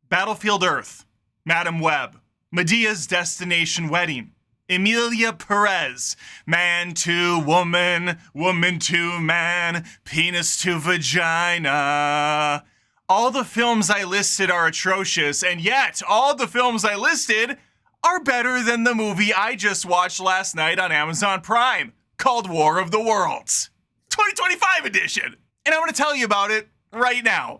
Battlefield Earth, Madam Web, Medea's Destination Wedding, Emilia Perez, man to woman, woman to man, penis to vagina. All the films I listed are atrocious, and yet all the films I listed are better than the movie I just watched last night on Amazon Prime, called War of the Worlds, 2025 edition. And I'm going to tell you about it right now.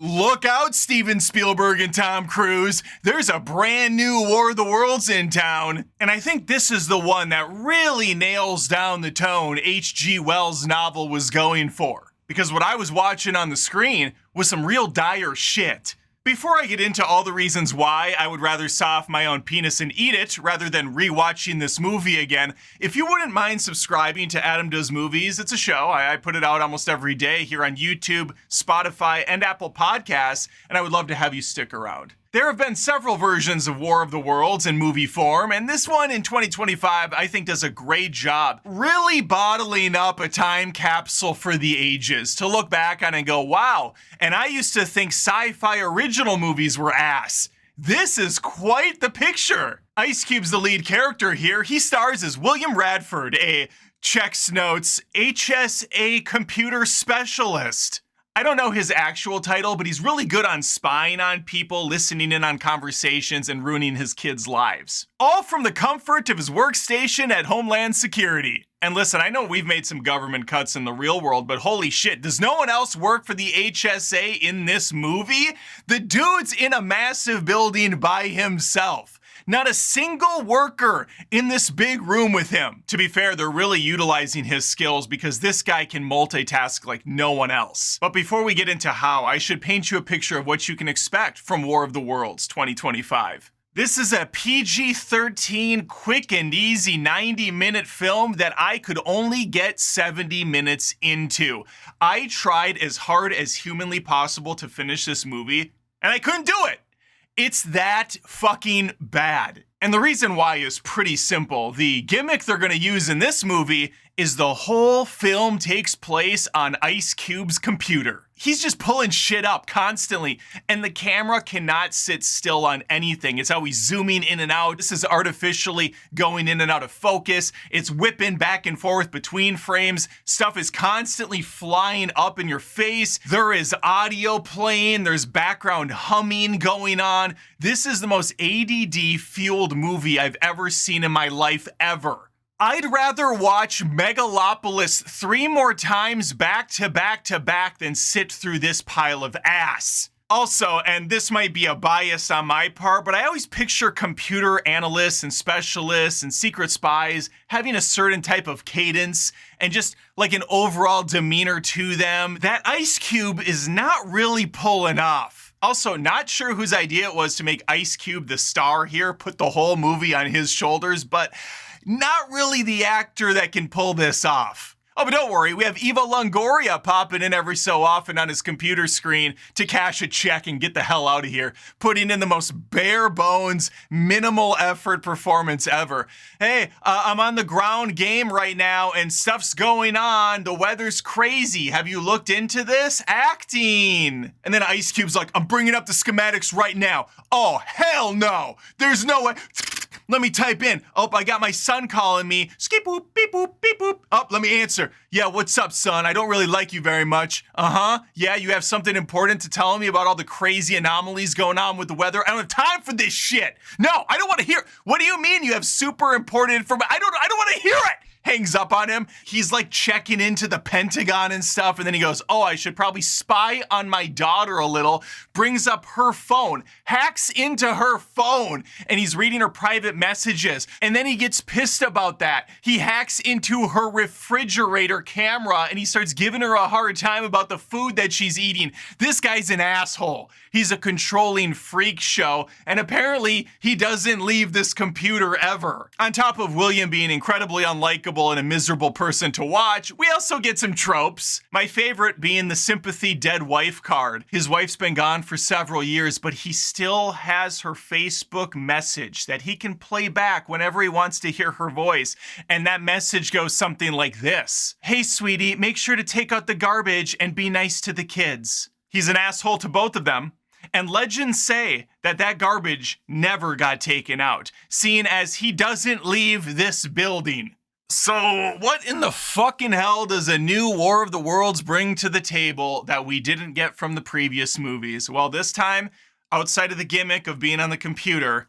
Look out, Steven Spielberg and Tom Cruise. There's a brand new War of the Worlds in town. And I think this is the one that really nails down the tone H.G. Wells' novel was going for. Because what I was watching on the screen was some real dire shit. Before I get into all the reasons why I would rather saw off my own penis and eat it rather than rewatching this movie again, if you wouldn't mind subscribing to Adam Does Movies, it's a show. I put it out almost every day here on YouTube, Spotify, and Apple Podcasts, and I would love to have you stick around. There have been several versions of War of the Worlds in movie form, and this one in 2025 I think does a great job really bottling up a time capsule for the ages to look back on and go, wow, and I used to think sci-fi original movies were ass. This is quite the picture. Ice Cube's the lead character here. He stars as William Radford, a checks notes HSA computer specialist. I don't know his actual title, but he's really good on spying on people, listening in on conversations, and ruining his kids' lives. All from the comfort of his workstation at Homeland Security. And listen, I know we've made some government cuts in the real world, but holy shit, does no one else work for the HSA in this movie? The dude's in a massive building by himself. Not a single worker in this big room with him. To be fair, they're really utilizing his skills because this guy can multitask like no one else. But before we get into how, I should paint you a picture of what you can expect from War of the Worlds 2025. This is a PG-13, quick and easy 90-minute film that I could only get 70 minutes into. I tried as hard as humanly possible to finish this movie, and I couldn't do it. It's that fucking bad. And the reason why is pretty simple. The gimmick they're gonna use in this movie is the whole film takes place on Ice Cube's computer. He's just pulling shit up constantly, and the camera cannot sit still on anything. It's always zooming in and out. This is artificially going in and out of focus. It's whipping back and forth between frames. Stuff is constantly flying up in your face. There is audio playing. There's background humming going on. This is the most ADD-fueled movie I've ever seen in my life ever. I'd rather watch Megalopolis 3 more times back to back to back than sit through this pile of ass. Also, and this might be a bias on my part, but I always picture computer analysts and specialists and secret spies having a certain type of cadence and just like an overall demeanor to them that Ice Cube is not really pulling off. Also, not sure whose idea it was to make Ice Cube the star here, put the whole movie on his shoulders, but not really the actor that can pull this off. Oh, but don't worry, we have Eva Longoria popping in every so often on his computer screen to cash a check and get the hell out of here, putting in the most bare bones, minimal effort performance ever. Hey, I'm on the ground game right now and stuff's going on. The weather's crazy. Have you looked into this? Acting. And then Ice Cube's like, I'm bringing up the schematics right now. Oh, hell no. There's no way. Let me type in. Oh, I got my son calling me. Skip boop, beep boop, beep boop. Oh, let me answer. Yeah, what's up, son? I don't really like you very much. Uh-huh. Yeah, you have something important to tell me about all the crazy anomalies going on with the weather? I don't have time for this shit. No, I don't want to hear. What do you mean you have super important information? I don't want to hear it. Hangs up on him. He's like checking into the Pentagon and stuff. And then he goes, oh, I should probably spy on my daughter a little. Brings up her phone, hacks into her phone, and he's reading her private messages. And then he gets pissed about that. He hacks into her refrigerator camera and he starts giving her a hard time about the food that she's eating. This guy's an asshole. He's a controlling freak show. And apparently he doesn't leave this computer ever. On top of William being incredibly unlikable unlikable and a miserable person to watch, we also get some tropes. My favorite being the sympathy dead wife card. His wife's been gone for several years, but he still has her Facebook message that he can play back whenever he wants to hear her voice. And that message goes something like this. Hey, sweetie, make sure to take out the garbage and be nice to the kids. He's an asshole to both of them. And legends say that that garbage never got taken out, seeing as he doesn't leave this building. So what in the fucking hell does a new War of the Worlds bring to the table that we didn't get from the previous movies? Well, this time, outside of the gimmick of being on the computer,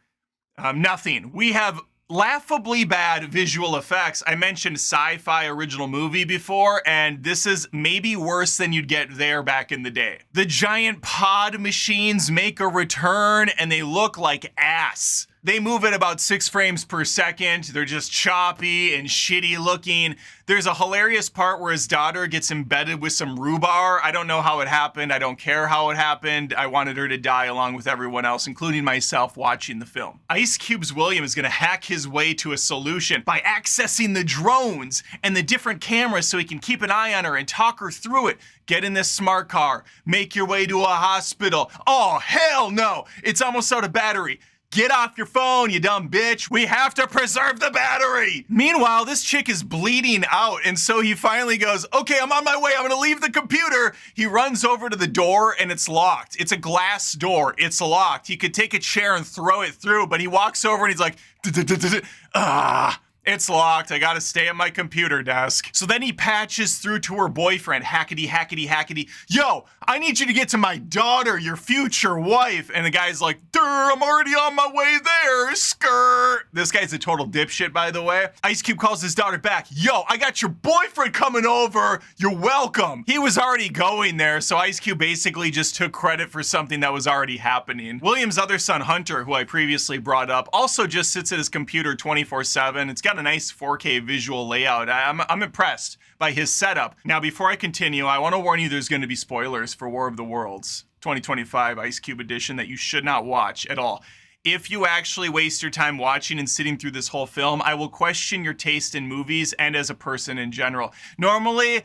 nothing. We have laughably bad visual effects. I mentioned sci-fi original movie before, and this is maybe worse than you'd get there back in the day. The giant pod machines make a return, and they look like ass. They move at about 6 frames per second. They're just choppy and shitty looking. There's a hilarious part where his daughter gets embedded with some rhubarb. I don't know how it happened. I don't care how it happened. I wanted her to die along with everyone else, including myself watching the film. Ice Cube's William is gonna hack his way to a solution by accessing the drones and the different cameras so he can keep an eye on her and talk her through it. Get in this smart car. Make your way to a hospital. Oh, hell no. It's almost out of battery. Get off your phone, you dumb bitch. We have to preserve the battery. Meanwhile, this chick is bleeding out, and so he finally goes, okay, I'm on my way. I'm gonna leave the computer. He runs over to the door, and it's locked. It's a glass door. It's locked. He could take a chair and throw it through, but he walks over and he's like, it's locked. I gotta stay at my computer desk. So then he patches through to her boyfriend, hackety, hackety, hackety. Yo, I need you to get to my daughter, your future wife. And the guy's like, I'm already on my way there, skirt. This guy's a total dipshit, by the way. Ice Cube calls his daughter back. Yo, I got your boyfriend coming over. You're welcome. He was already going there, so Ice Cube basically just took credit for something that was already happening. William's other son, Hunter, who I previously brought up, also just sits at his computer 24/7. It's got a nice 4K visual layout. I'm impressed by his setup. Now, before I continue, I want to warn you there's going to be spoilers for War of the Worlds 2025 Ice Cube edition that you should not watch at all. If you actually waste your time watching and sitting through this whole film, I will question your taste in movies and as a person in general. Normally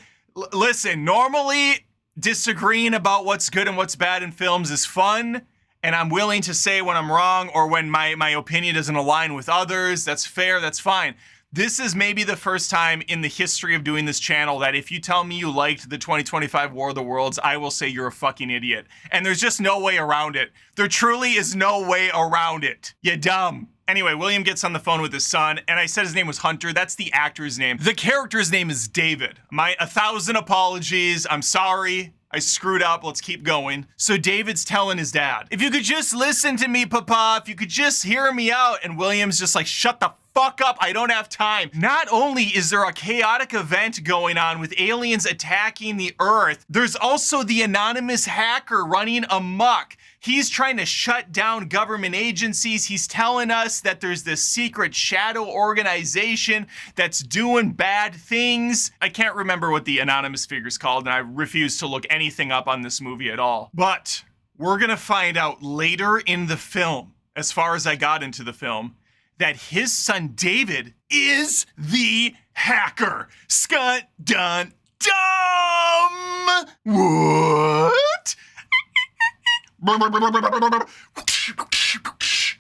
disagreeing about what's good and what's bad in films is fun, and I'm willing to say when I'm wrong or when my opinion doesn't align with others. That's fair, that's fine. This is maybe the first time in the history of doing this channel that if you tell me you liked the 2025 War of the Worlds, I will say you're a fucking idiot. And there's just no way around it. There truly is no way around it. You dumb. Anyway, William gets on the phone with his son, and I said his name was Hunter. That's the actor's name. The character's name is David. My 1,000 apologies. I'm sorry. I screwed up. Let's keep going. So David's telling his dad, if you could just listen to me, Papa, if you could just hear me out. And William's just like, shut the fuck up. I don't have time. Not only is there a chaotic event going on with aliens attacking the Earth, there's also the anonymous hacker running amok. He's trying to shut down government agencies. He's telling us that there's this secret shadow organization that's doing bad things. I can't remember what the anonymous figure's called, and I refuse to look anything up on this movie at all. But we're gonna find out later in the film, as far as I got into the film, that his son David is the hacker. Scut dun dumb. What?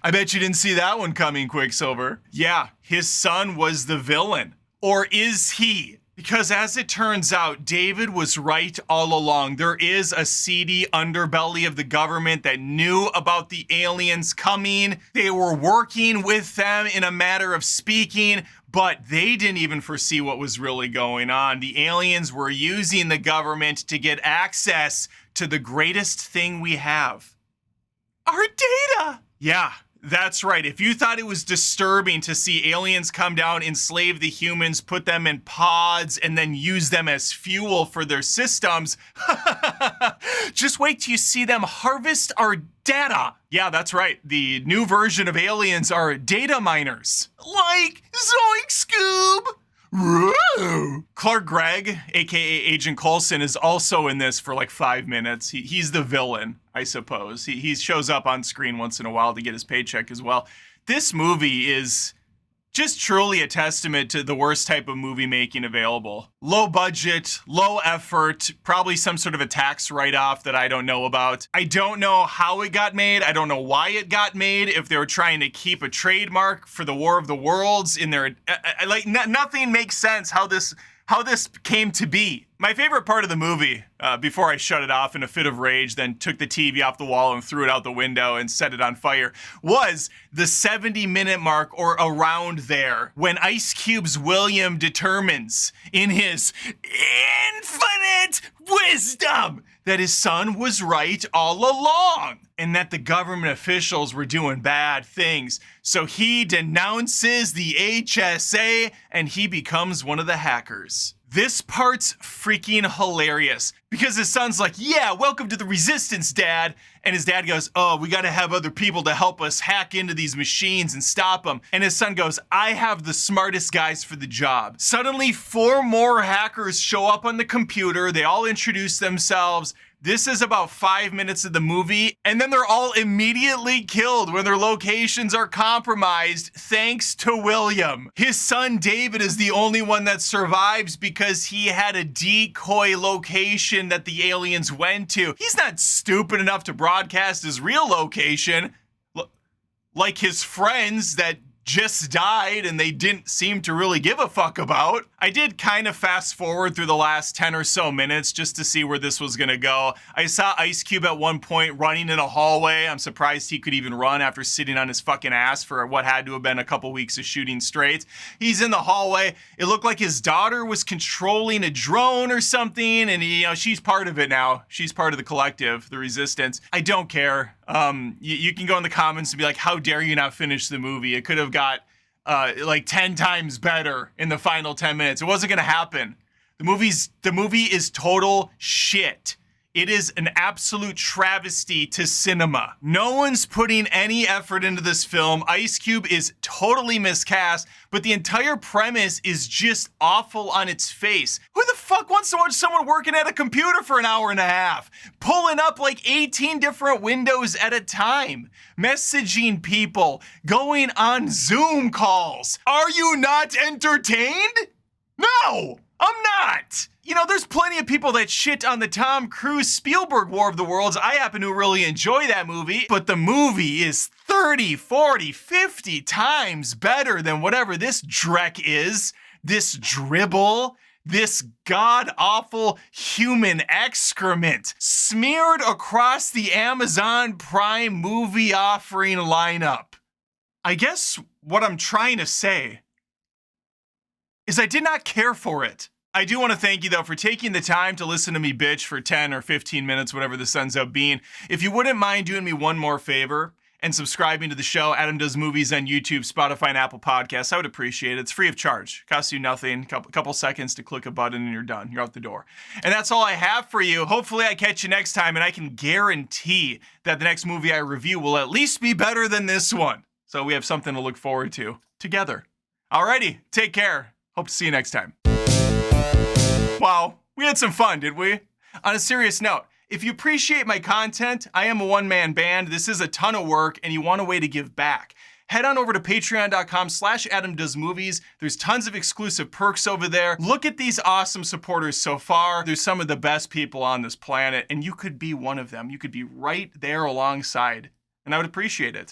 I bet you didn't see that one coming, Quicksilver. Yeah, his son was the villain. Or is he? Because as it turns out, David was right all along. There is a seedy underbelly of the government that knew about the aliens coming. They were working with them in a matter of speaking, but they didn't even foresee what was really going on. The aliens were using the government to get access to the greatest thing we have. Our data! Yeah. That's right. If you thought it was disturbing to see aliens come down, enslave the humans, put them in pods, and then use them as fuel for their systems, just wait till you see them harvest our data. Yeah, that's right. The new version of aliens are data miners. Like Zoink Scoob! Whoa. Clark Gregg, aka Agent Coulson, is also in this for like 5 minutes. He's the villain, I suppose. He shows up on screen once in a while to get his paycheck as well. This movie is Just truly a testament to the worst type of movie making available. Low budget, low effort, probably some sort of a tax write-off that I don't know about. I don't know how it got made. I don't know why it got made. If they were trying to keep a trademark for the War of the Worlds in their, nothing makes sense how this came to be. My favorite part of the movie, before I shut it off in a fit of rage, then took the TV off the wall and threw it out the window and set it on fire, was the 70-minute mark or around there when Ice Cube's William determines in his infinite wisdom that his son was right all along and that the government officials were doing bad things. So he denounces the HSA and he becomes one of the hackers. This part's freaking hilarious because his son's like, yeah, welcome to the resistance, Dad. And his dad goes, oh, we got to have other people to help us hack into these machines and stop them. And his son goes, I have the smartest guys for the job. Suddenly, 4 more hackers show up on the computer. They all introduce themselves. This is about 5 minutes of the movie, and then they're all immediately killed when their locations are compromised thanks to William. His son David is the only one that survives because he had a decoy location that the aliens went to. He's not stupid enough to broadcast his real location, like his friends that just died and they didn't seem to really give a fuck about. I did kind of fast forward through the last 10 or so minutes just to see where this was gonna go. I saw Ice Cube at one point running in a hallway. I'm surprised he could even run after sitting on his fucking ass for what had to have been a couple weeks of shooting straight. He's in the hallway. It looked like his daughter was controlling a drone or something, and she's part of it now. She's part of the collective, the resistance. I don't care. You can go in the comments and be like, how dare you not finish the movie? It could have got like 10 times better in the final 10 minutes. It wasn't gonna happen. The movie is total shit. It is an absolute travesty to cinema. No one's putting any effort into this film. Ice Cube is totally miscast, but the entire premise is just awful on its face. Who the fuck wants to watch someone working at a computer for an hour and a half? Pulling up like 18 different windows at a time. Messaging people. Going on Zoom calls. Are you not entertained? No, I'm not. There's plenty of people that shit on the Tom Cruise Spielberg War of the Worlds. I happen to really enjoy that movie, but the movie is 30, 40, 50 times better than whatever this dreck is. This dribble, this god-awful human excrement smeared across the Amazon Prime movie offering lineup. I guess what I'm trying to say is I did not care for it. I do want to thank you, though, for taking the time to listen to me bitch for 10 or 15 minutes, whatever this ends up being. If you wouldn't mind doing me one more favor and subscribing to the show, Adam Does Movies on YouTube, Spotify, and Apple Podcasts, I would appreciate it. It's free of charge. Costs you nothing. Couple seconds to click a button and you're done. You're out the door. And that's all I have for you. Hopefully I catch you next time, and I can guarantee that the next movie I review will at least be better than this one. So we have something to look forward to together. Alrighty, take care. Hope to see you next time. Wow, we had some fun, did we? On a serious note, if you appreciate my content, I am a one-man band. This is a ton of work, and you want a way to give back. Head on over to patreon.com/AdamDoesMovies. There's tons of exclusive perks over there. Look at these awesome supporters so far. There's some of the best people on this planet, and you could be one of them. You could be right there alongside, and I would appreciate it.